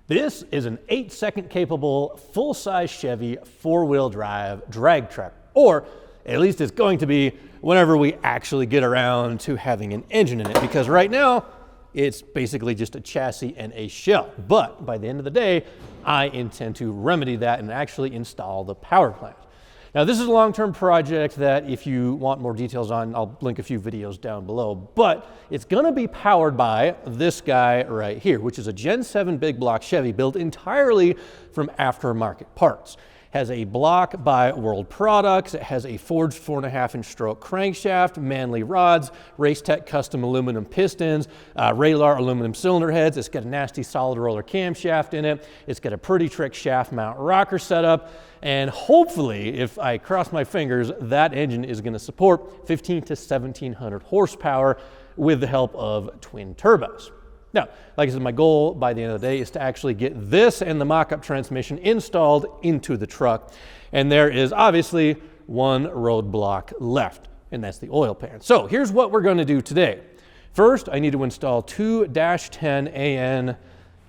This is an 8-second capable, full-size Chevy 4-wheel drive drag truck, or at least it's going to be whenever we actually get around to having an engine in it, because right now it's basically just a chassis and a shell. But by the end of the day, I intend to remedy that and actually install the power plant. Now, this is a long-term project that if you want more details on, I'll link a few videos down below, but it's gonna be powered by this guy right here, which is a Gen 7 big block Chevy built entirely from aftermarket parts. Has a block by World Products. It has a forged 4.5-inch stroke crankshaft, Manley rods, Racetech custom aluminum pistons, Raylar aluminum cylinder heads. It's got a nasty solid roller camshaft in it. It's got a pretty trick shaft mount rocker setup. And hopefully, if I cross my fingers, that engine is going to support 1,500 to 1,700 horsepower with the help of twin turbos. Now, like I said, my goal by the end of the day is to actually get this and the mock-up transmission installed into the truck. And there is obviously one roadblock left, and that's the oil pan. So here's what we're going to do today. First, I need to install two -10 AN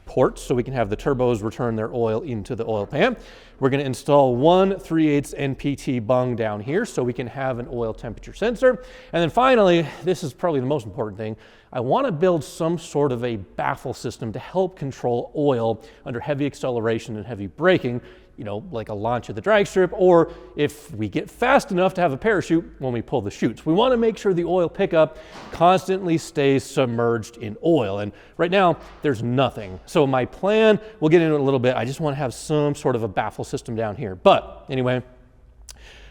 ports so we can have the turbos return their oil into the oil pan. We're going to install one 3/8 NPT bung down here so we can have an oil temperature sensor. And then finally, this is probably the most important thing, I want to build some sort of a baffle system to help control oil under heavy acceleration and heavy braking, you know, like a launch of the drag strip, or if we get fast enough to have a parachute when we pull the chutes. We want to make sure the oil pickup constantly stays submerged in oil. And right now, there's nothing. So my plan, we'll get into it a little bit, I just want to have some sort of a baffle system down here. But anyway,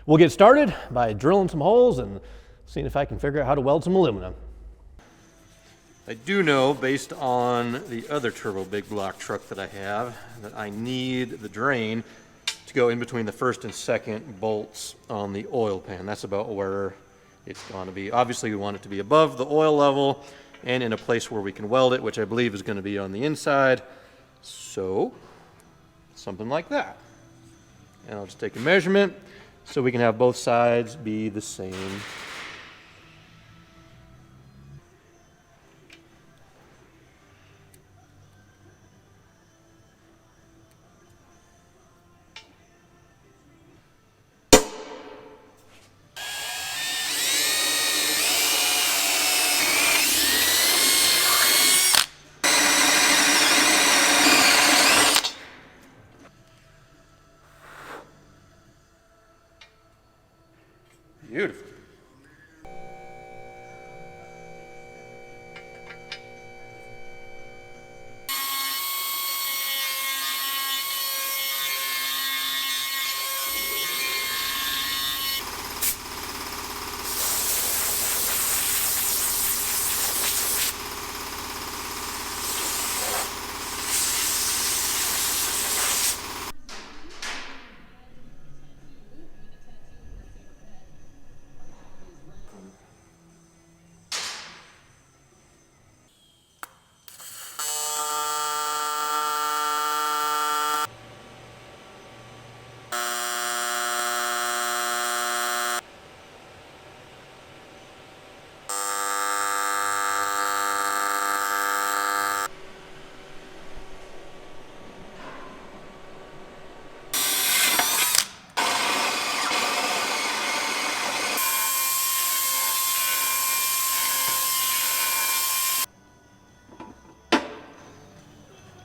we'll get started by drilling some holes and seeing if I can figure out how to weld some aluminum. I do know, based on the other turbo big block truck that I have, that I need the drain to go in between the first and second bolts on the oil pan. That's about where it's going to be. Obviously, we want it to be above the oil level and in a place where we can weld it, which I believe is going to be on the inside. So, something like that. And I'll just take a measurement so we can have both sides be the same. Beautiful.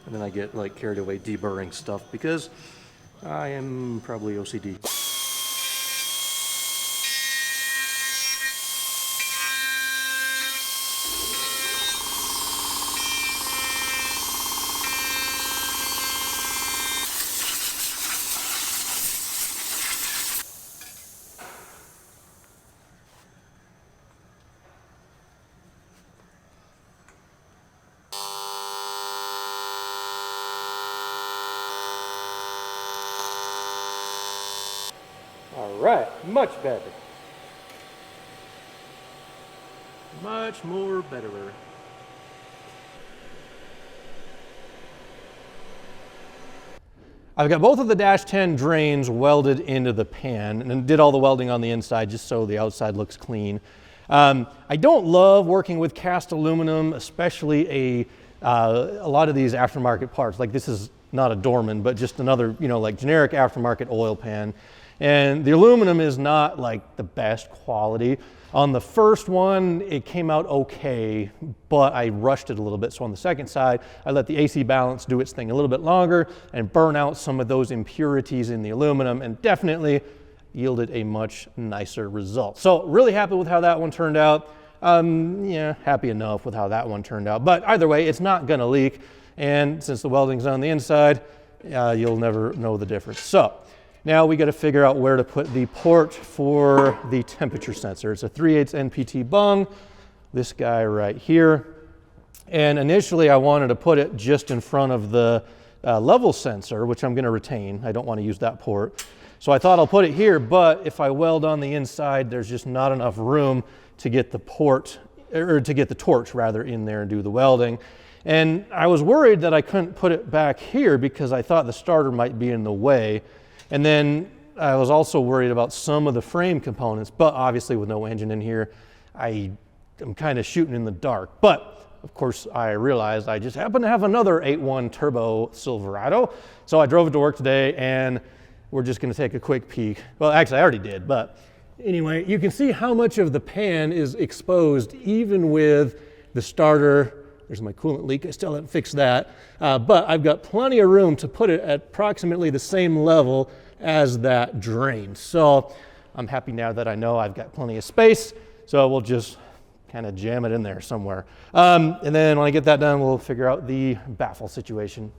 And then I get like carried away deburring stuff because I am probably OCD. All right, much better. Much more betterer. I've got both of the -10 drains welded into the pan and did all the welding on the inside just so the outside looks clean. I don't love working with cast aluminum, especially a a lot of these aftermarket parts, like this is not a Dorman, but just another, like generic aftermarket oil pan. And the aluminum is not like the best quality. On the first one, it came out okay, but I rushed it a little bit. So on the second side, I let the AC balance do its thing a little bit longer and burn out some of those impurities in the aluminum, and definitely yielded a much nicer result. So really happy with how that one turned out. Yeah, happy enough with how that one turned out. But either way, it's not gonna leak. And since the welding's on the inside, you'll never know the difference. So now we got to figure out where to put the port for the temperature sensor. It's a 3/8 NPT bung, this guy right here. And initially I wanted to put it just in front of the level sensor, which I'm going to retain. I don't want to use that port. So I thought I'll put it here, but if I weld on the inside, there's just not enough room to get the port, or to get the torch rather, in there and do the welding. And I was worried that I couldn't put it back here because I thought the starter might be in the way. And then I was also worried about some of the frame components, but obviously with no engine in here, I am kind of shooting in the dark. But of course I realized I just happen to have another 8.1 turbo Silverado. So I drove it to work today, and we're just gonna take a quick peek. Well, actually I already did, but anyway, you can see how much of the pan is exposed even with the starter. There's my coolant leak, I still haven't fixed that. But I've got plenty of room to put it at approximately the same level as that drain. So I'm happy now that I know I've got plenty of space. So we'll just kind of jam it in there somewhere. And then when I get that done, we'll figure out the baffle situation.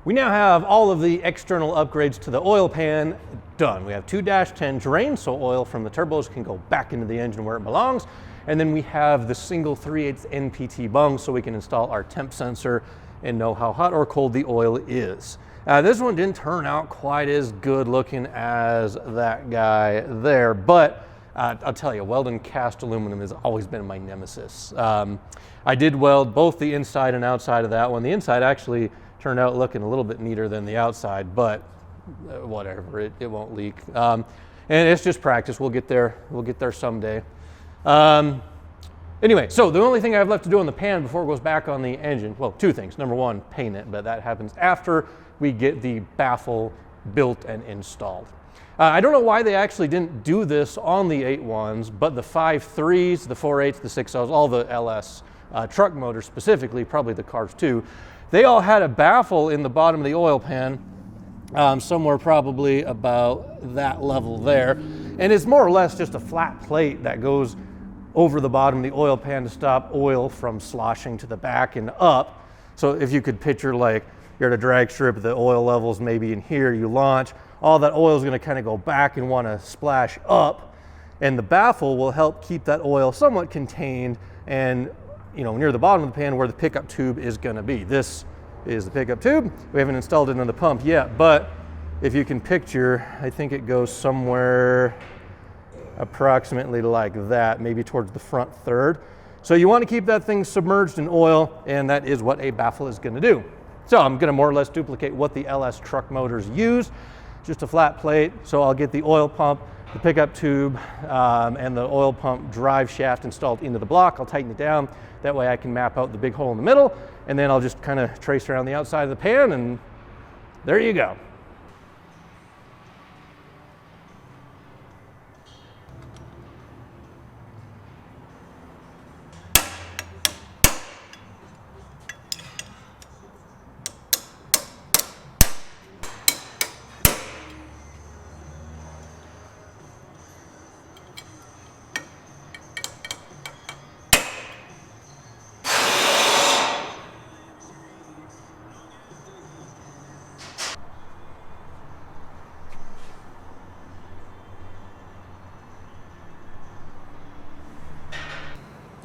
We now have all of the external upgrades to the oil pan done. We have 2-10 drains, so oil from the turbos can go back into the engine where it belongs. And then we have the single 3/8 NPT bung, so we can install our temp sensor and know how hot or cold the oil is. This one didn't turn out quite as good looking as that guy there, but I'll tell you, welding cast aluminum has always been my nemesis. I did weld both the inside and outside of that one. The inside actually turned out looking a little bit neater than the outside, but whatever, it won't leak. And it's just practice. We'll get there someday. Anyway, so the only thing I have left to do on the pan before it goes back on the engine, well, two things. Number one, paint it, but that happens after we get the baffle built and installed. I don't know why they actually didn't do this on the 8.1s, but the 5.3s, the 4.8s, the 6.0s, all the LS truck motors specifically, probably the cars too, they all had a baffle in the bottom of the oil pan, somewhere probably about that level there. And it's more or less just a flat plate that goes over the bottom of the oil pan to stop oil from sloshing to the back and up. So if you could picture, like, you're at a drag strip, the oil levels maybe in here, you launch, all that oil is going to kind of go back and want to splash up, and the baffle will help keep that oil somewhat contained and near the bottom of the pan where the pickup tube is going to be. This is the pickup tube. We haven't installed it in the pump yet, but if you can picture, I think it goes somewhere approximately like that, maybe towards the front third. So you want to keep that thing submerged in oil, and that is what a baffle is going to do. So I'm going to more or less duplicate what the LS truck motors use, just a flat plate. So I'll get the oil pump, the pickup tube, and the oil pump drive shaft installed into the block. I'll tighten it down. That way I can map out the big hole in the middle, and then I'll just kind of trace around the outside of the pan, and there you go.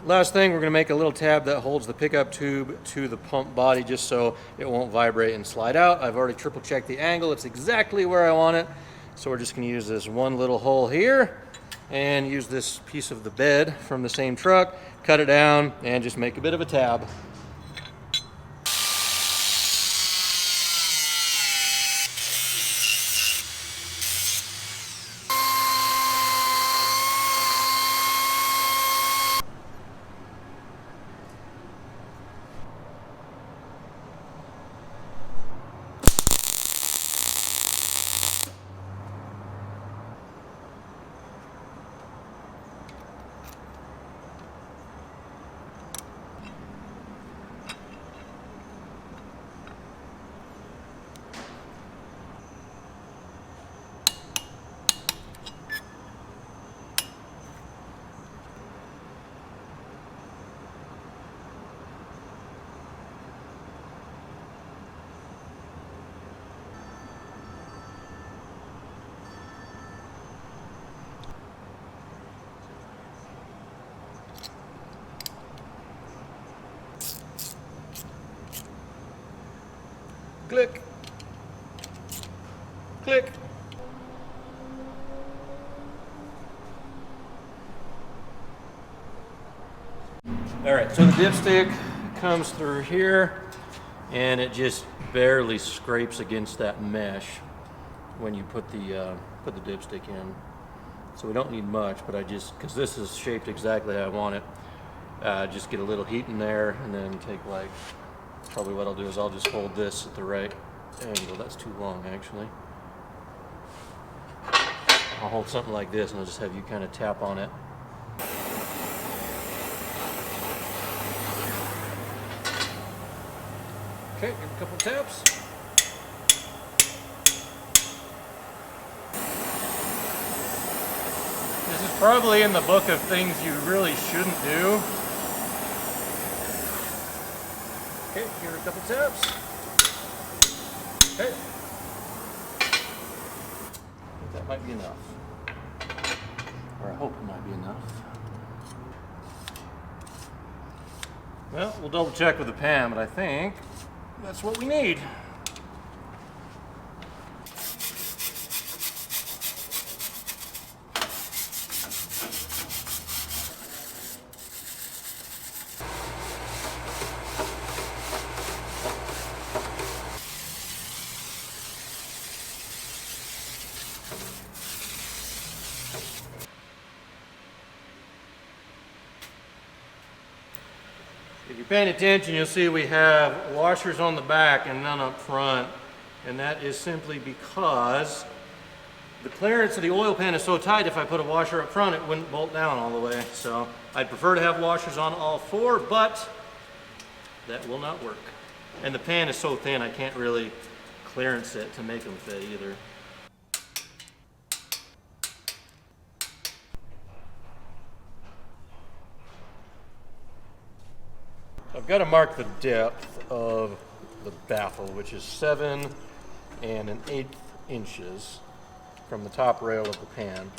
Last thing, we're going to make a little tab that holds the pickup tube to the pump body just so it won't vibrate and slide out. I've already triple checked the angle. It's exactly where I want it. So we're just going to use this one little hole here and use this piece of the bed from the same truck, cut it down, and just make a bit of a tab. Click. Click. All right, so the dipstick comes through here and it just barely scrapes against that mesh when you put the dipstick in. So we don't need much, but because this is shaped exactly how I want it, just get a little heat in there and then take like, probably what I'll do is I'll just hold this at the right angle. That's too long, actually. I'll hold something like this and I'll just have you kind of tap on it. Okay, give it a couple taps. This is probably in the book of things you really shouldn't do. Okay, give it a couple taps. Okay. I think that might be enough. Or I hope it might be enough. Well, we'll double check with the pan, but I think that's what we need. If you're paying attention, you'll see we have washers on the back and none up front. And that is simply because the clearance of the oil pan is so tight, if I put a washer up front, it wouldn't bolt down all the way. So I'd prefer to have washers on all four, but that will not work. And the pan is so thin, I can't really clearance it to make them fit either. I've got to mark the depth of the baffle, which is 7 1/8 inches from the top rail of the pan.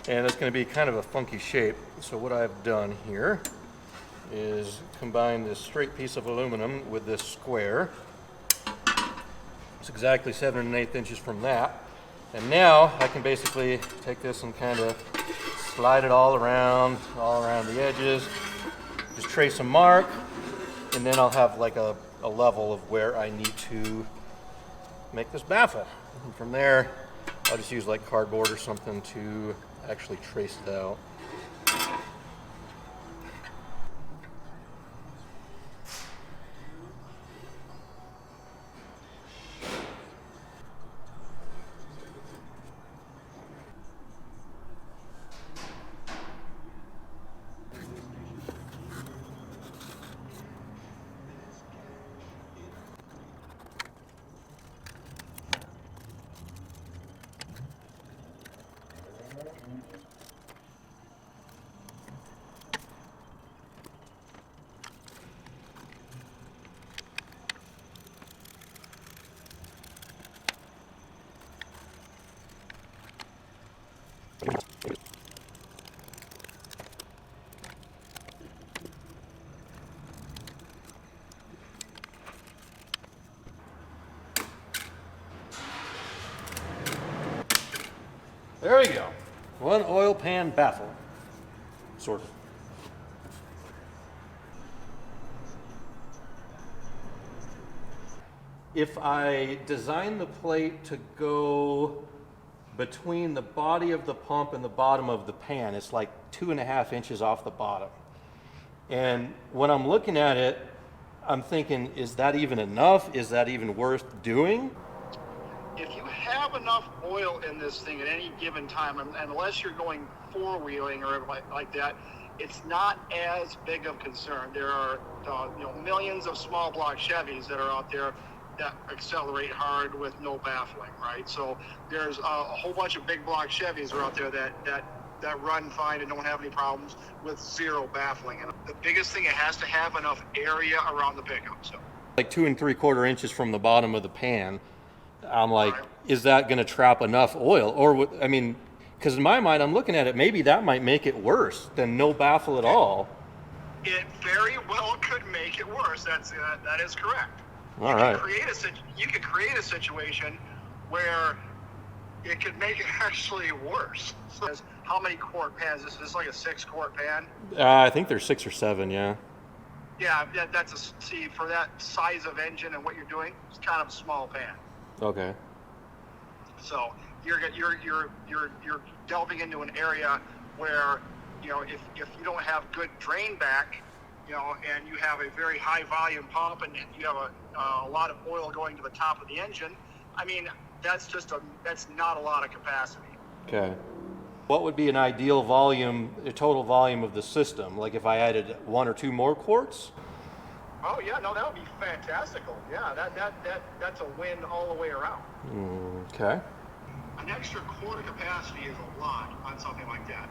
And it's going to be kind of a funky shape. So what I've done here is combine this straight piece of aluminum with this square. It's exactly 7 1/8 inches from that. And now I can basically take this and kind of slide it all around the edges. Just trace a mark. And then I'll have like a level of where I need to make this baffle. And from there, I'll just use like cardboard or something to actually trace it out. pan baffle. Sort of. If I design the plate to go between the body of the pump and the bottom of the pan, it's like 2.5 inches off the bottom. And when I'm looking at it, I'm thinking, is that even enough? Is that even worth doing? If you have enough oil in this thing at any given time, and unless you're going four-wheeling or like that, it's not as big of concern. There are millions of small block Chevys that are out there that accelerate hard with no baffling, right? So there's a whole bunch of big block Chevys are out there that run fine and don't have any problems with zero baffling. And the biggest thing, it has to have enough area around the pickup. So like 2 3/4 inches from the bottom of the pan. I'm like, right. Is that going to trap enough oil? Or, I mean, because in my mind, I'm looking at it, maybe that might make it worse than no baffle at all. It very well could make it worse. That is correct. All right. You could create a situation where it could make it actually worse. So how many quart pans? Is this like a 6-quart pan? I think there's 6 or 7, yeah. Yeah, see, for that size of engine and what you're doing, it's kind of a small pan. Okay. So you're delving into an area where, if you don't have good drain back, and you have a very high volume pump and you have a lot of oil going to the top of the engine, I mean, that's not a lot of capacity. Okay. What would be an ideal volume, a total volume of the system? Like if I added 1 or 2 more quarts? Oh yeah, no, that would be fantastical. Yeah, that's a win all the way around. Okay. An extra quart of capacity is a lot on something like that.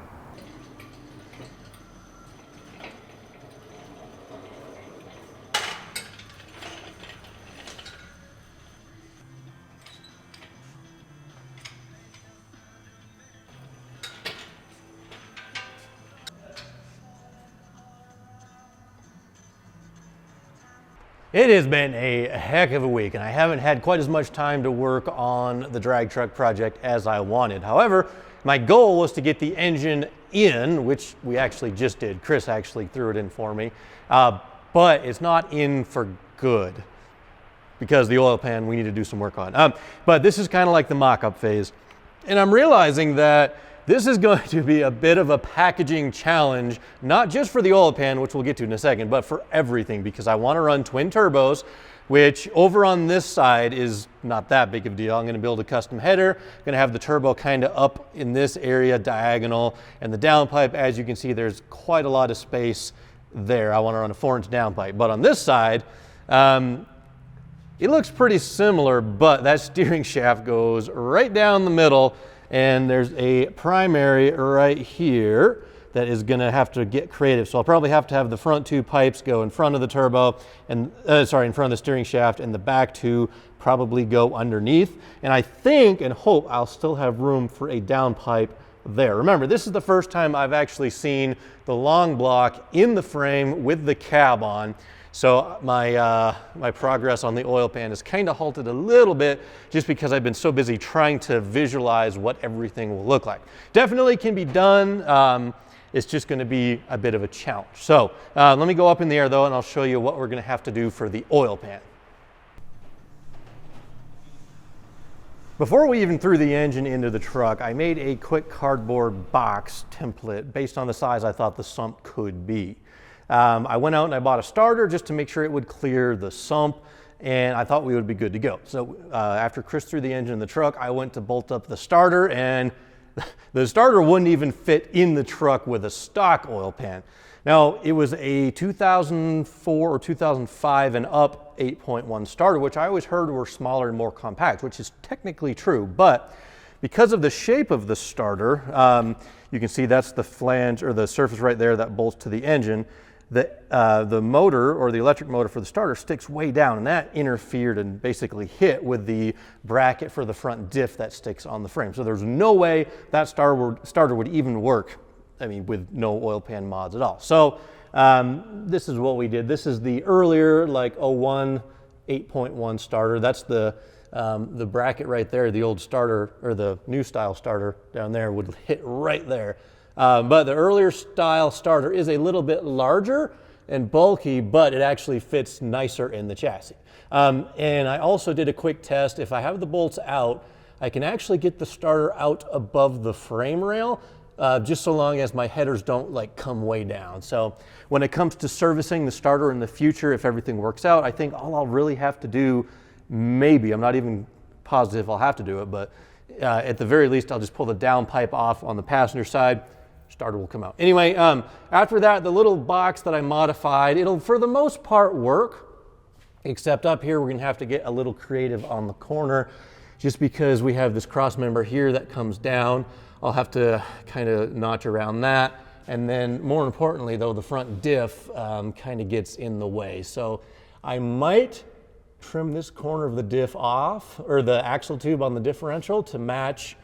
It has been a heck of a week, and I haven't had quite as much time to work on the drag truck project as I wanted. However, my goal was to get the engine in, which we actually just did. Chris actually threw it in for me, but it's not in for good because the oil pan we need to do some work on. But this is kind of like the mock-up phase, and I'm realizing that this is going to be a bit of a packaging challenge, not just for the oil pan, which we'll get to in a second, but for everything, because I want to run twin turbos, which over on this side is not that big of a deal. I'm going to build a custom header. I'm going to have the turbo kind of up in this area diagonal, and the downpipe, as you can see, there's quite a lot of space there. I want to run a 4-inch downpipe. But on this side, it looks pretty similar, but that steering shaft goes right down the middle, and there's a primary right here that is going to have to get creative. So I'll probably have to have the front 2 pipes go in front of the turbo, and in front of the steering shaft, and the back 2 probably go underneath. And I think and hope I'll still have room for a downpipe there. Remember, this is the first time I've actually seen the long block in the frame with the cab on. So my progress on the oil pan has kind of halted a little bit just because I've been so busy trying to visualize what everything will look like. Definitely can be done. It's just going to be a bit of a challenge. So let me go up in the air though, and I'll show you what we're going to have to do for the oil pan. Before we even threw the engine into the truck, I made a quick cardboard box template based on the size I thought the sump could be. I went out and I bought a starter just to make sure it would clear the sump, and I thought we would be good to go. So after Chris threw the engine in the truck, I went to bolt up the starter, and the starter wouldn't even fit in the truck with a stock oil pan. Now, it was a 2004 or 2005 and up 8.1 starter, which I always heard were smaller and more compact, which is technically true, but because of the shape of the starter, you can see that's the flange or the surface right there that bolts to the engine. The motor, or the electric motor for the starter, sticks way down, and that interfered and basically hit with the bracket for the front diff that sticks on the frame. So there's no way that starter would even work, I mean, with no oil pan mods at all. So this is what we did. This is the earlier, like 01 8.1 starter. That's the bracket right there. The old starter, or the new style starter down there, would hit right there. But the earlier style starter is a little bit larger and bulky, but it actually fits nicer in the chassis. And I also did a quick test. If I have the bolts out, I can actually get the starter out above the frame rail, just so long as my headers don't like come way down. So when it comes to servicing the starter in the future, if everything works out, I think all I'll really have to do, maybe, I'm not even positive I'll have to do it, but at the very least, I'll just pull the down pipe off on the passenger side, starter will come out. Anyway, after that, the little box that I modified, it'll for the most part work, except up here, we're gonna have to get a little creative on the corner, just because we have this cross member here that comes down. I'll have to kind of notch around that. And then more importantly though, the front diff kind of gets in the way. So I might trim this corner of the diff off, or the axle tube on the differential to match.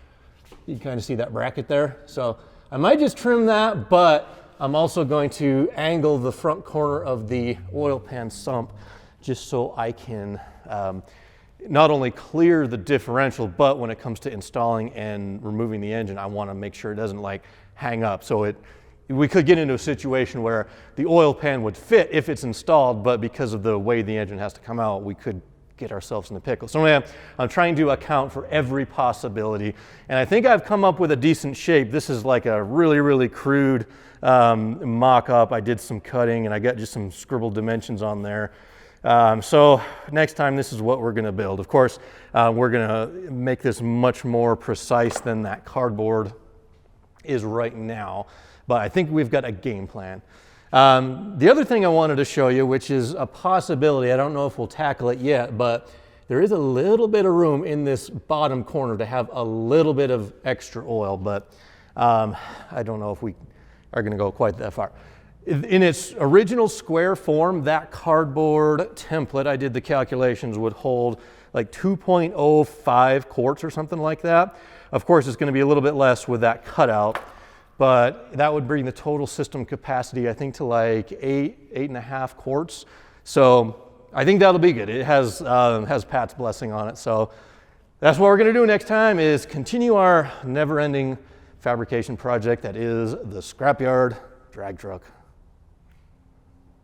You can kind of see that bracket there. So I might just trim that, but I'm also going to angle the front corner of the oil pan sump just so I can not only clear the differential, but when it comes to installing and removing the engine, I want to make sure it doesn't like hang up. So we could get into a situation where the oil pan would fit if it's installed, but because of the way the engine has to come out, we could get ourselves in the pickle. So anyway, I'm trying to account for every possibility, and I think I've come up with a decent shape. This is like a really, really crude mock-up. I did some cutting and I got just some scribbled dimensions on there. So next time, this is what we're going to build. Of course, we're going to make this much more precise than that cardboard is right now, but I think we've got a game plan. The other thing I wanted to show you, which is a possibility, I don't know if we'll tackle it yet, but there is a little bit of room in this bottom corner to have a little bit of extra oil, but I don't know if we are going to go quite that far. In its original square form, that cardboard template, I did the calculations, would hold like 2.05 quarts or something like that. Of course, it's going to be a little bit less with that cutout, but that would bring the total system capacity, I think, to like 8.5 quarts. So I think that'll be good. It has Pat's blessing on it. So that's what we're going to do next time, is continue our never-ending fabrication project that is the scrapyard drag truck.